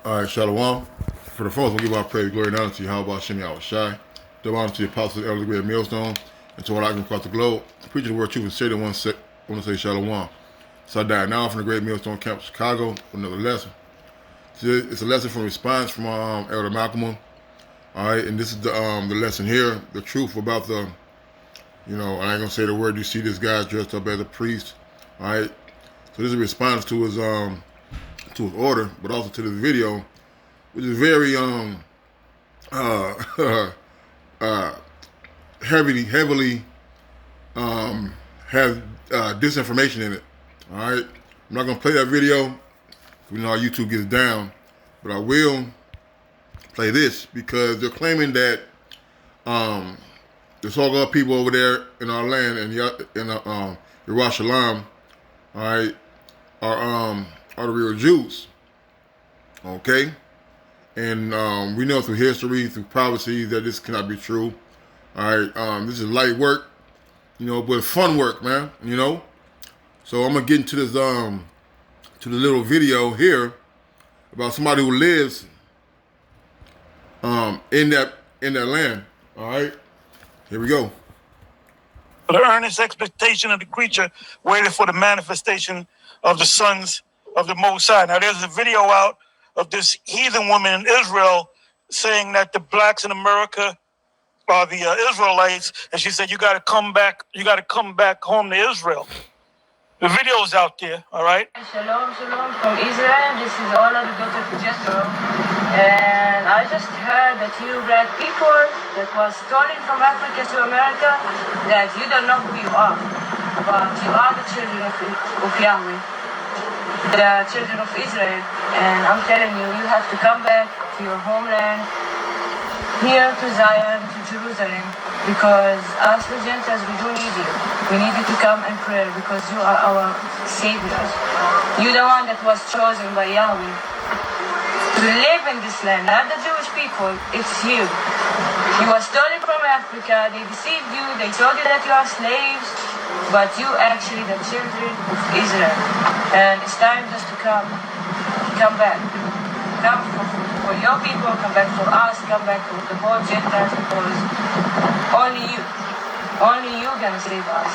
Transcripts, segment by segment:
All right, Shalom. For the first, we'll give our praise, glory, and honor to you. How about Shemi Awashai? Double honor to the apostles, elders, great millstone, and to all I can across the globe. Preaching the word truth and say the one want to say Shalom. So I died now from the great millstone camp, Chicago, with another lesson. So it's a lesson from response from Elder Malcolm. All right, and this is the lesson here, the truth about the, I ain't gonna say the word. You see this guy dressed up as a priest. All right, so this is a response to his order, but also to this video, which is very heavily has disinformation in it. All right, I'm not gonna play that video. We know how YouTube gets down, but I will play this because they're claiming that the so-called people over there in our land and Yerushalayim, all right, are the real Jews. Okay, and we know through history, through prophecy, that this cannot be true. All right, this is light work, but fun work, man. So I'm gonna get into this to the little video here about somebody who lives in that land. All right, here we go. The earnest expectation of the creature waited for the manifestation of the sons of the Most High. Now, there's a video out of this heathen woman in Israel saying that the blacks in America are the Israelites, and she said, "You got to come back. You got to come back home to Israel." The video's out there, all right? Shalom, shalom from Israel. This is Ola, the daughter of Jethro. And I just heard that you black people that was stolen from Africa to America, that you don't know who you are. But you are the children of Yahweh, the children of Israel. And I'm telling you, you have to come back to your homeland, here to Zion, to Jerusalem, because us the Gentiles, we do need you. We need you to come and pray because you are our Savior. You're the one that was chosen by Yahweh to live in this land, not the Jewish people, it's you. You were stolen from Africa, they deceived you, they told you that you are slaves, but you actually the children of Israel. And it's time just to come back. Come for your people, come back for us, come back for the whole Gentiles, because only you gonna save us.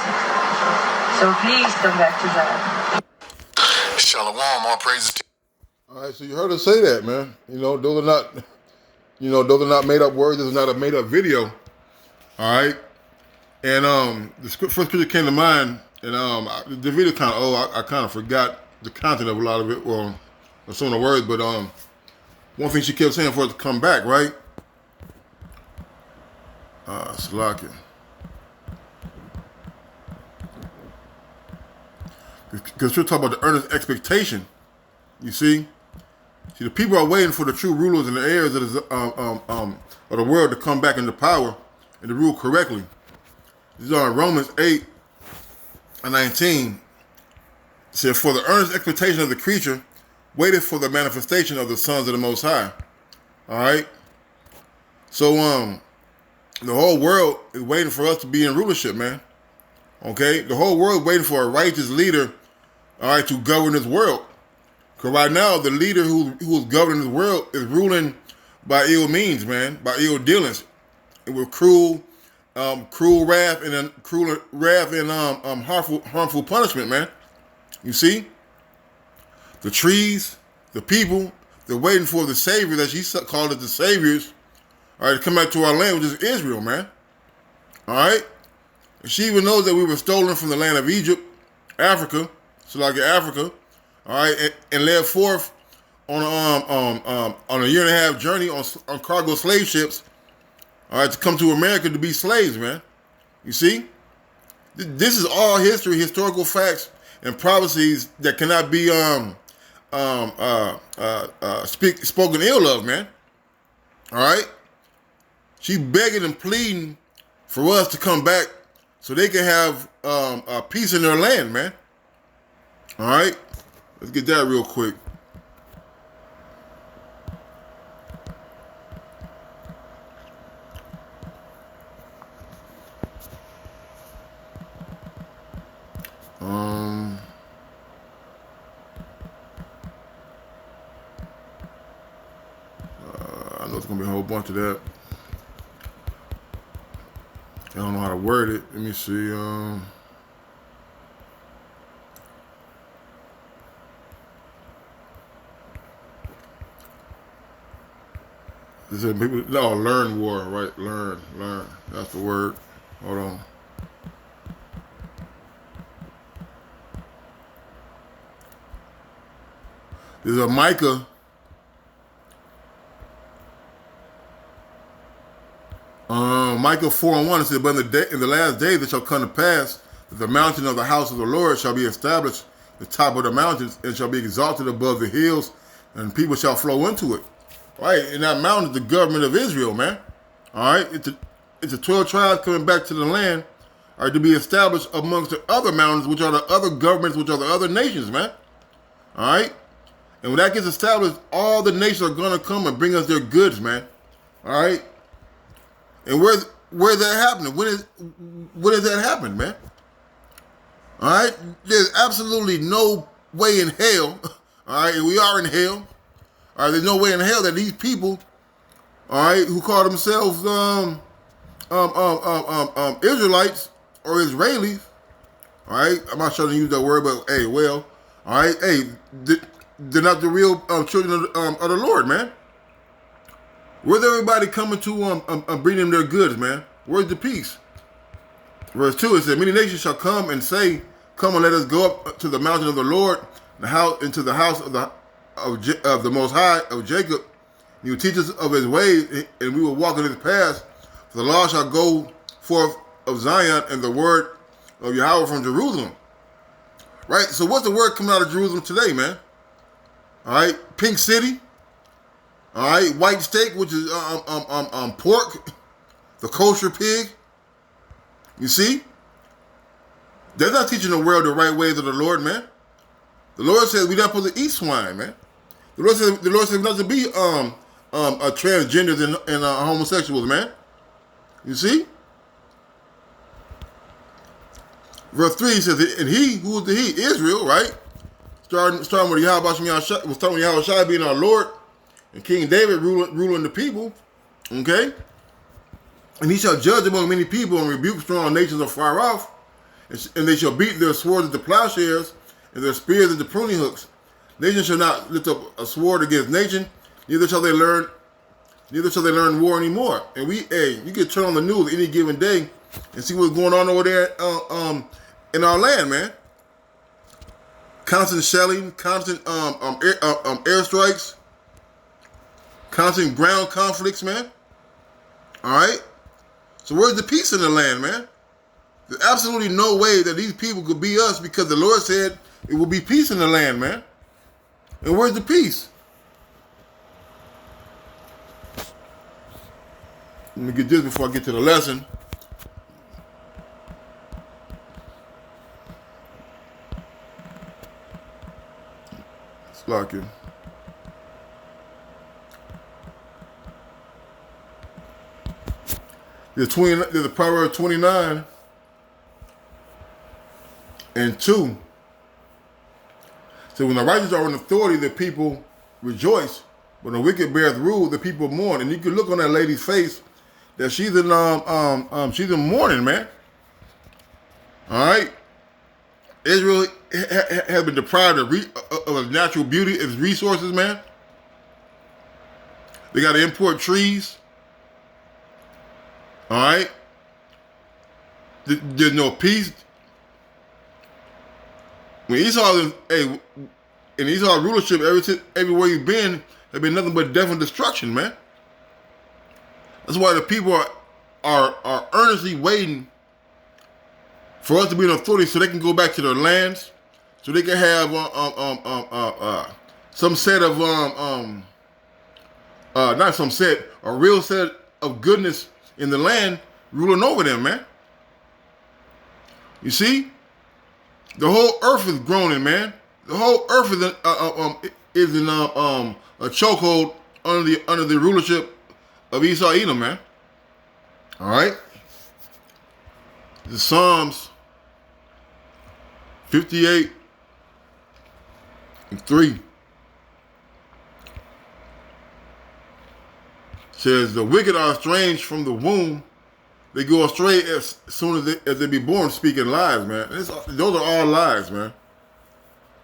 So please come back to Zion. Shalom, all praises to All right, so you heard her say that, man. Those are not made up words. This is not a made up video. All right, and the first scripture came to mind, and the video kind of I kind of forgot the content of a lot of it, or some of the words, but one thing she kept saying for us to come back, right? Salakia. Because she'll talk about the earnest expectation. You see, the people are waiting for the true rulers and the heirs of the world to come back into power and to rule correctly. This is on Romans 8:19. It says, "For the earnest expectation of the creature waited for the manifestation of the sons of the Most High." All right. So the whole world is waiting for us to be in rulership, man. Okay, the whole world is waiting for a righteous leader, all right, to govern this world. Because right now, the leader who is governing this world is ruling by ill means, man, by ill dealings, and with cruel wrath and harmful punishment, man. You see, the trees, the people, they're waiting for the Savior that she called it the Saviors, all right, to come back to our land, which is Israel, man. All right, and she even knows that we were stolen from the land of Egypt, Africa, Africa. All right, and led forth on a year and a half journey on cargo slave ships. All right, to come to America to be slaves, man. You see, this is all history, historical facts, and prophecies that cannot be spoken ill of, man. All right, she begging and pleading for us to come back so they can have peace in their land, man. All right. Let's get that real quick. know it's gonna be a whole bunch of that. I don't know how to word it. Let me see. This is people. No, learn war, right? Learn. That's the word. Hold on. There's a Micah. Micah 4:1 it says, "But in the last days it shall come to pass that the mountain of the house of the Lord shall be established, the top of the mountains, and shall be exalted above the hills, and people shall flow into it." Right, and that mountain is the government of Israel, man. All right, it's the 12 tribes coming back to the land, are to be established amongst the other mountains, which are the other governments, which are the other nations, man. All right, and when that gets established, all the nations are gonna come and bring us their goods, man. All right. And where's that happening? When does that happen, man? All right, there's absolutely no way in hell. All right, and we are in hell. All right, there's no way in hell that these people, all right, who call themselves Israelites or Israelis, all right, I'm not sure to use that word, but hey, well, all right, hey, they're not the real children of the Lord, man. Where's everybody coming to bring them their goods, man? Where's the peace? Verse 2, it says, "Many nations shall come and say, Come and let us go up to the mountain of the Lord, into the house of the Most High of Jacob. He will teach us of his ways, and we will walk in his paths. For the law shall go forth of Zion, and the word of Yahweh from Jerusalem." Right? So what's the word coming out of Jerusalem today, man? All right, Pink City. All right, white steak, which is pork, the kosher pig. You see, they're not teaching the world the right ways of the Lord, man. The Lord says we're not supposed to eat swine, man. The Lord says not to be transgenders and homosexuals, man. You see, verse 3 says, "And he, who is the he? Israel, right? Starting with Yahweh Shai being our Lord, and King David ruling the people, okay? And he shall judge among many people and rebuke strong nations afar off, and they shall beat their swords into plowshares and their spears into pruning hooks. Nation shall not lift up a sword against nation, neither shall they learn war anymore." And you can turn on the news any given day and see what's going on over there in our land, man. Constant shelling, constant airstrikes, constant ground conflicts, man. All right? So where's the peace in the land, man? There's absolutely no way that these people could be us, because the Lord said it will be peace in the land, man. And where's the peace? Let me get this before I get to the lesson. It's locking. There's a Proverbs 29 and 2. So when the righteous are in authority, the people rejoice. When the wicked beareth rule, the people mourn. And you can look on that lady's face that she's in mourning, man. All right. Israel has been deprived of its natural beauty, its resources, man. They got to import trees. All right. There's no peace. When Esau in Esau's rulership, everywhere he's been, has been nothing but death and destruction, man. That's why the people are earnestly waiting for us to be in authority, so they can go back to their lands, so they can have some set of not some set, a real set of goodness in the land ruling over them, man. You see, the whole earth is groaning, man. The whole earth is in a chokehold under the rulership of Esau Edom, man. All right. The Psalms 58 and 3. says the wicked are estranged from the womb. They go astray as soon as they be born, speaking lies, man. Those are all lies, man.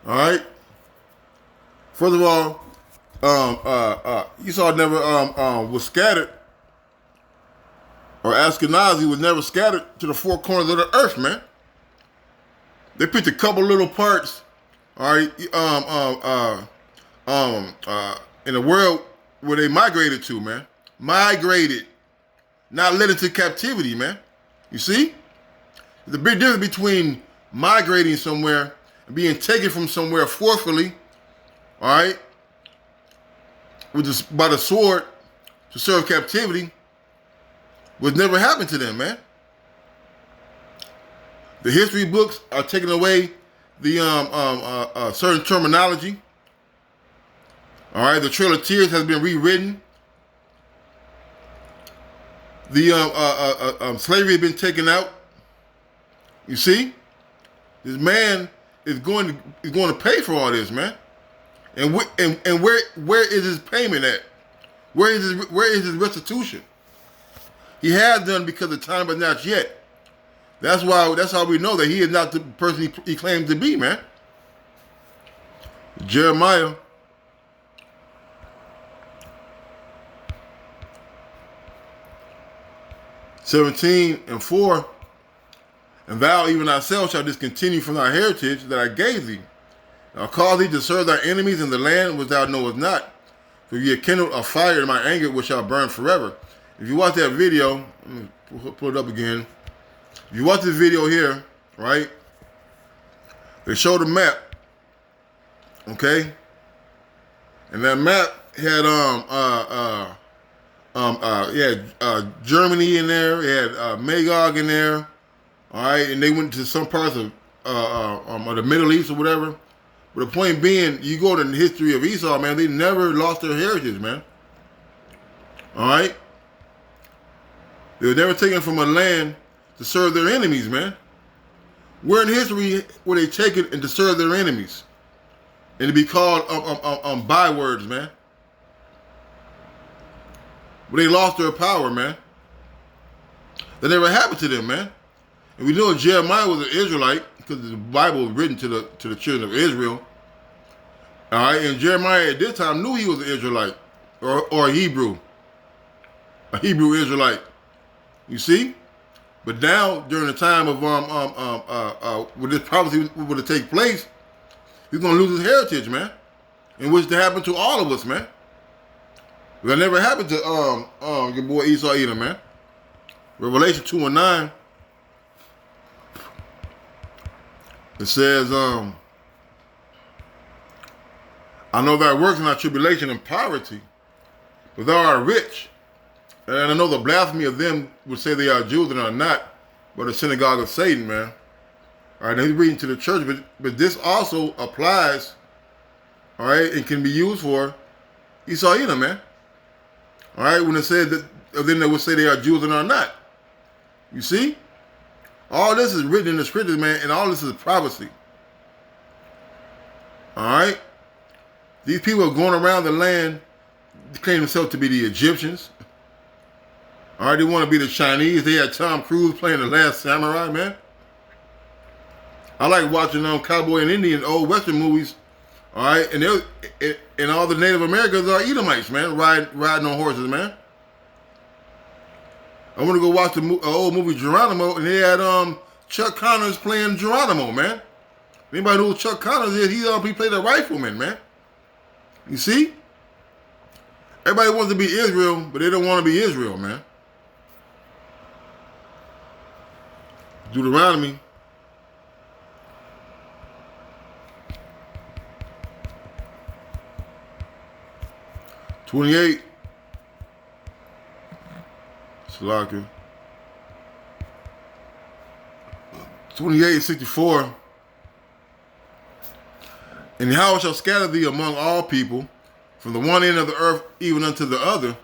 All right. First of all, Esau never was scattered, or Ashkenazi was never scattered to the four corners of the earth, man. They picked a couple little parts, all right, in the world where they migrated to, man. Migrated, not led into captivity, man. You see? There's a big difference between migrating somewhere and being taken from somewhere forcefully, all right, by the sword to serve captivity, which never happened to them, man. The history books are taking away the certain terminology. All right, the Trail of Tears has been rewritten. The slavery has been taken out. You see, this man is going to pay for all this, man. And where is his payment at? Where is his restitution? He has done because the time, but not yet. That's how we know that he is not the person he claims to be, man. Jeremiah 17:4, and thou even thyself shalt discontinue from thy heritage that I gave thee. I'll cause thee to serve thy enemies in the land which thou knowest not. For ye have kindled a fire in my anger which shall burn forever. If you watch that video, let me pull it up again. If you watch this video here, right, they show the map, okay? And that map had Germany in there, it had Magog in there, all right, and they went to some parts of the Middle East or whatever. But the point being, you go to the history of Esau, man, they never lost their heritage, man. All right? They were never taken from a land to serve their enemies, man. Where in history were they taken and to serve their enemies? And to be called bywords, man. But they lost their power, man. That never happened to them, man. And we know Jeremiah was an Israelite because the Bible was written to the children of Israel. All right, and Jeremiah at this time knew he was an Israelite or a Hebrew Israelite. You see? But now, during the time of when this prophecy would take place, he's gonna lose his heritage, man. And which to happen to all of us, man. That never happened to your boy Esau either, man. Revelation 2:9. It says, I know thy works in thy tribulation and poverty, but thou art rich. And I know the blasphemy of them would say they are Jews and are not, but the synagogue of Satan, man. All right, now he's reading to the church, but this also applies, all right, and can be used for Esau Edom, man. All right, when it said that of them that would say they are Jews and are not. You see? All this is written in the scriptures, man, and all this is prophecy. All right? These people are going around the land, claim themselves to be the Egyptians. All right, they want to be the Chinese. They had Tom Cruise playing The Last Samurai, man. I like watching cowboy and Indian old Western movies. All right, and all the Native Americans are Edomites, man, riding on horses, man. I want to go watch the old movie Geronimo, and they had Chuck Connors playing Geronimo, man. Anybody who Chuck Connors is, he played a rifleman, man. You see? Everybody wants to be Israel, but they don't want to be Israel, man. Deuteronomy 28. Salaka. 28:64. And Yahweh shall scatter thee among all people, from the one end of the earth even unto the other,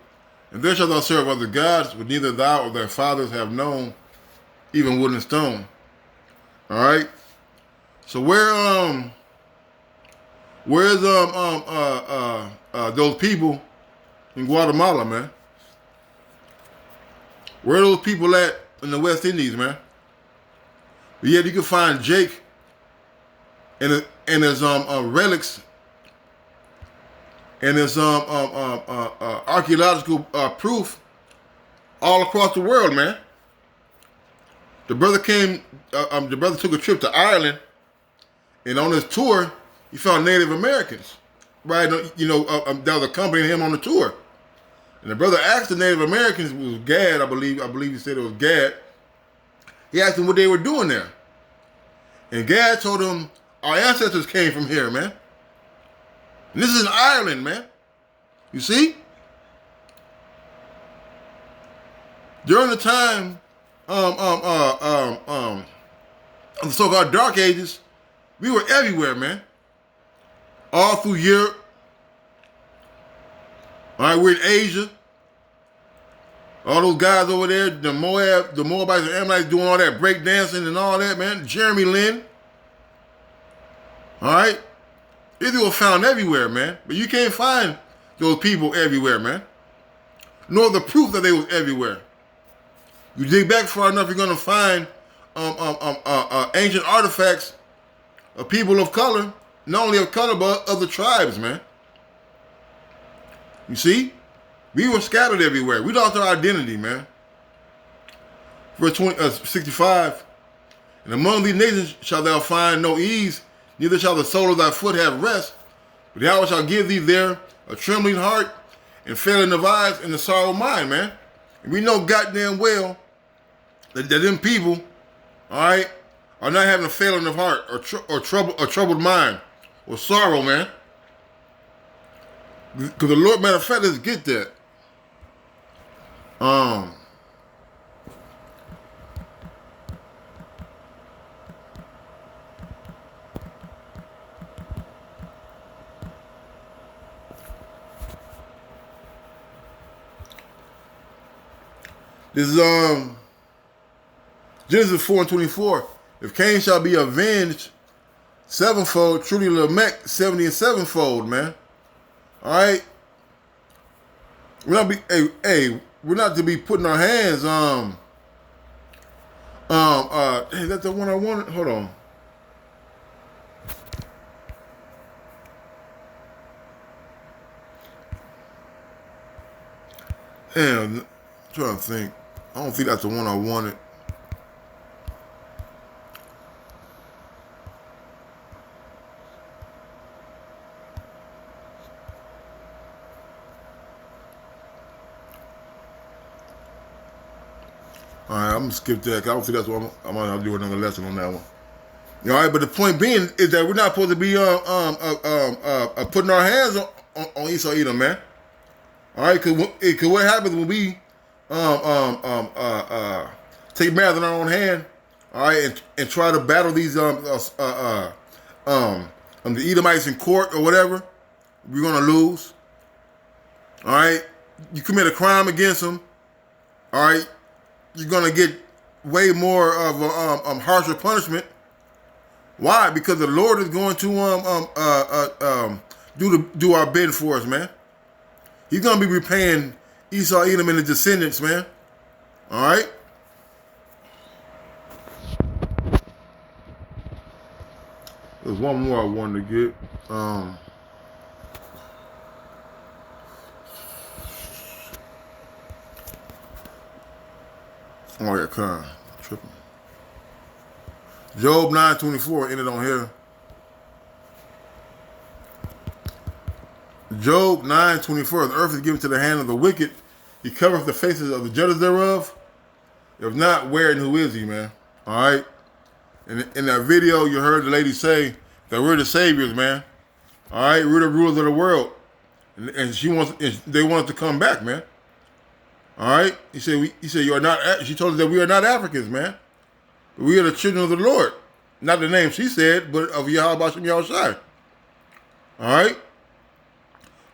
and there shalt thou serve other gods, which neither thou or thy fathers have known, even wood and stone. All right. So where's those people in Guatemala, man? Where are those people at in the West Indies, man? But yet you can find Jake and his relics and his archaeological proof all across the world, man. The brother took a trip to Ireland, and on his tour, he found Native Americans, right? That was accompanying him on the tour. And the brother asked the Native Americans, it was Gad, I believe he said it was Gad. He asked them what they were doing there. And Gad told him, our ancestors came from here, man. And this is in Ireland, man. You see? During the time of the so-called Dark Ages, we were everywhere, man. All through Europe. All right, we're in Asia. All those guys over there, the Moabites and Ammonites doing all that break dancing and all that, man. Jeremy Lin. All right? Israel was found everywhere, man. But you can't find those people everywhere, man. Nor the proof that they was everywhere. You dig back far enough, you're going to find ancient artifacts of people of color, not only of color, but of the tribes, man. You see? We were scattered everywhere. We lost our identity, man. Verse 65, and among these nations shall thou find no ease, neither shall the sole of thy foot have rest, but Yahweh shall give thee there a trembling heart and failing of eyes and a sorrow of mind, man. And we know goddamn well that them people, all right, are not having a failing of heart or troubled mind or sorrow, man. Because the Lord, matter of fact, let's get that. This is Genesis 4:24. If Cain shall be avenged sevenfold, truly Lamech 70 and sevenfold, man. All right. We're not to be putting our hands hey, that's the one I wanted. Hold on. Damn, I'm trying to think. I don't think that's the one I wanted. All right, I'm gonna skip that. I don't think that's what I'm gonna do another lesson on that one. All right, but the point being is that we're not supposed to be putting our hands on Esau Edom, man. All right, because what happens when we take matters in our own hand, all right, and try to battle these the Edomites in court or whatever, we're gonna lose. All right, you commit a crime against them, all right, you're gonna get way more of a harsher punishment. Why? Because the Lord is going to do our bidding for us, man. He's gonna be repaying Esau, Edom, and the descendants, man. All right. There's one more I wanted to get. Oh yeah, kind tripping. Job 9:24 ended on here. Job 9:24. The earth is given to the hand of the wicked. He covereth the faces of the judges thereof. If not, where and who is he, man? All right. In that video, you heard the lady say that we're the saviors, man. All right, we're the rulers of the world, and they want us to come back, man. All right. He said you are not. She told us that we are not Africans, man. We are the children of the Lord. Not the name she said, but of Yahweh Bashem Yahushai. All right.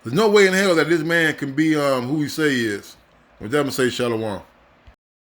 There's no way in hell that this man can be who he say he is. With that, I'm gonna say shalom.